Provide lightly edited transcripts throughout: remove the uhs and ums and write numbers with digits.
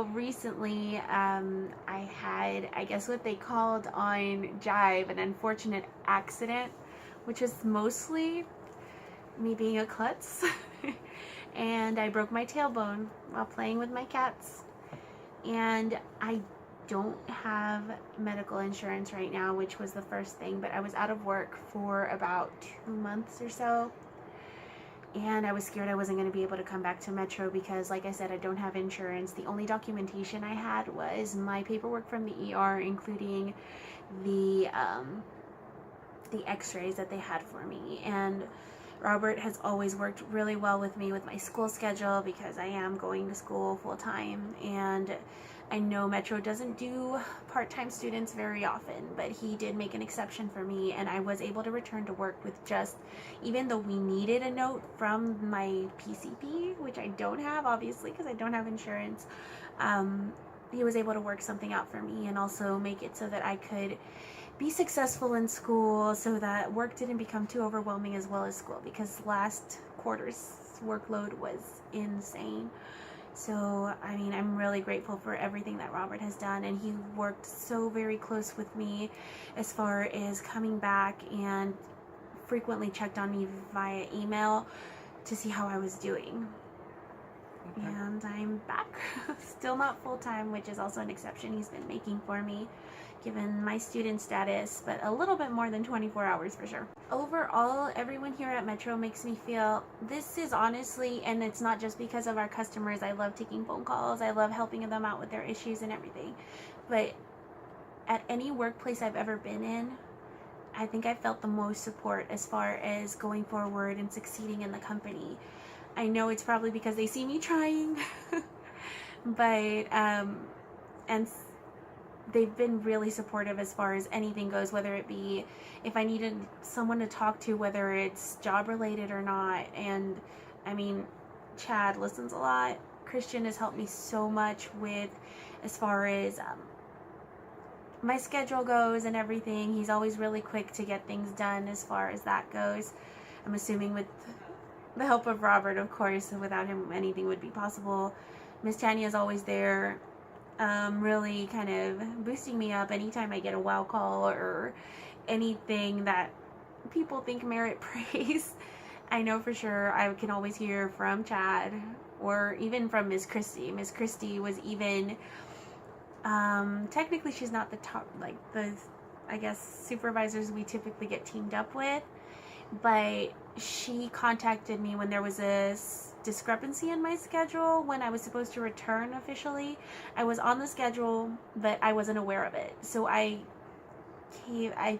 Recently, I had, I guess what they called on Jive, an unfortunate accident, which was mostly me being a klutz. And I broke my tailbone while playing with my cats. And I don't have medical insurance right now, which was the first thing, but I was out of work for about 2 months or so. And I was scared I wasn't going to be able to come back to Metro because, like I said, I don't have insurance. The only documentation I had was my paperwork from the ER, including the x-rays that they had for me. And Robert has always worked really well with me with my school schedule because I am going to school full time, and I know Metro doesn't do part-time students very often, but he did make an exception for me, and I was able to return to work with just, even though we needed a note from my PCP, which I don't have obviously because I don't have insurance, he was able to work something out for me and also make it so that I could be successful in school so that work didn't become too overwhelming as well as school, because last quarter's workload was insane. So, I mean, I'm really grateful for everything that Robert has done, and he worked so very close with me as far as coming back and frequently checked on me via email to see how I was doing. Okay. And I'm back. Still not full-time, which is also an exception he's been making for me, given my student status, but a little bit more than 24 hours for sure. Overall, everyone here at Metro makes me feel, this is honestly, and it's not just because of our customers, I love taking phone calls, I love helping them out with their issues and everything, but at any workplace I've ever been in, I think I felt the most support as far as going forward and succeeding in the company. I know it's probably because they see me trying, but, and they've been really supportive as far as anything goes, whether it be if I needed someone to talk to, whether it's job related or not. And I mean, Chad listens a lot. Christian has helped me so much with as far as my schedule goes and everything. He's always really quick to get things done as far as that goes. I'm assuming with the help of Robert, of course, without him anything would be possible. Miss Tanya is always there, really kind of boosting me up anytime I get a wow call or anything that people think merit praise. I know for sure I can always hear from Chad or even from Miss Christie. Miss Christie was even, technically she's not the top, like the, I guess, supervisors we typically get teamed up with, but she contacted me when there was a discrepancy in my schedule when I was supposed to return officially. I was on the schedule, but I wasn't aware of it. So I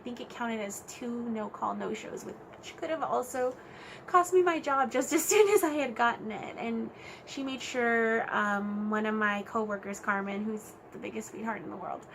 think it counted as 2 no-call, no-shows, which could have also cost me my job just as soon as I had gotten it. And she made sure one of my co-workers, Carmen, who's the biggest sweetheart in the world,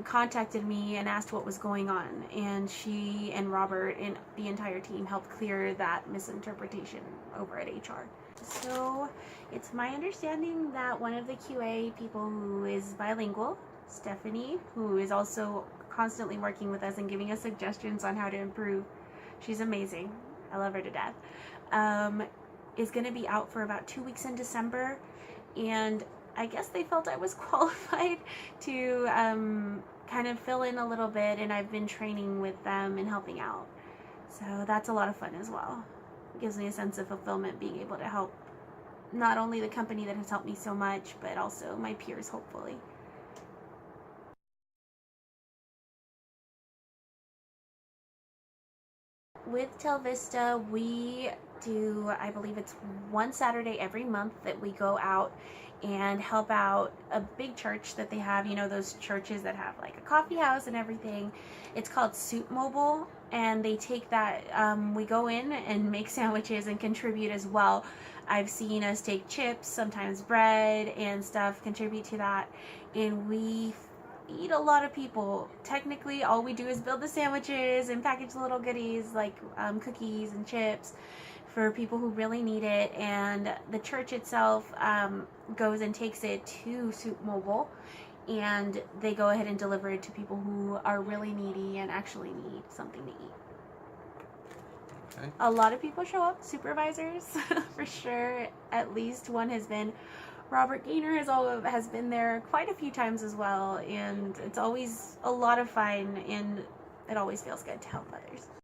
contacted me and asked what was going on, and she and Robert and the entire team helped clear that misinterpretation over at HR. So it's my understanding that one of the QA people who is bilingual, Stephanie, who is also constantly working with us and giving us suggestions on how to improve, she's amazing, I love her to death, is going to be out for about 2 weeks in December, and I guess they felt I was qualified to kind of fill in a little bit, and I've been training with them and helping out. So that's a lot of fun as well. It gives me a sense of fulfillment being able to help not only the company that has helped me so much, but also my peers, hopefully. With Tel Vista, we do, I believe it's one Saturday every month that we go out and help out a big church that they have, you know, those churches that have like a coffee house and everything. It's called Soup Mobile, and they take that, we go in and make sandwiches and contribute as well. I've seen us take chips, sometimes bread and stuff, contribute to that, and we feed a lot of people. Technically, all we do is build the sandwiches and package the little goodies like cookies and chips for people who really need it, and the church itself goes and takes it to Soup Mobile, and they go ahead and deliver it to people who are really needy and actually need something to eat. Okay. A lot of people show up, supervisors for sure. At least one has been Robert Gaynor has been there quite a few times as well, and it's always a lot of fun, and it always feels good to help others.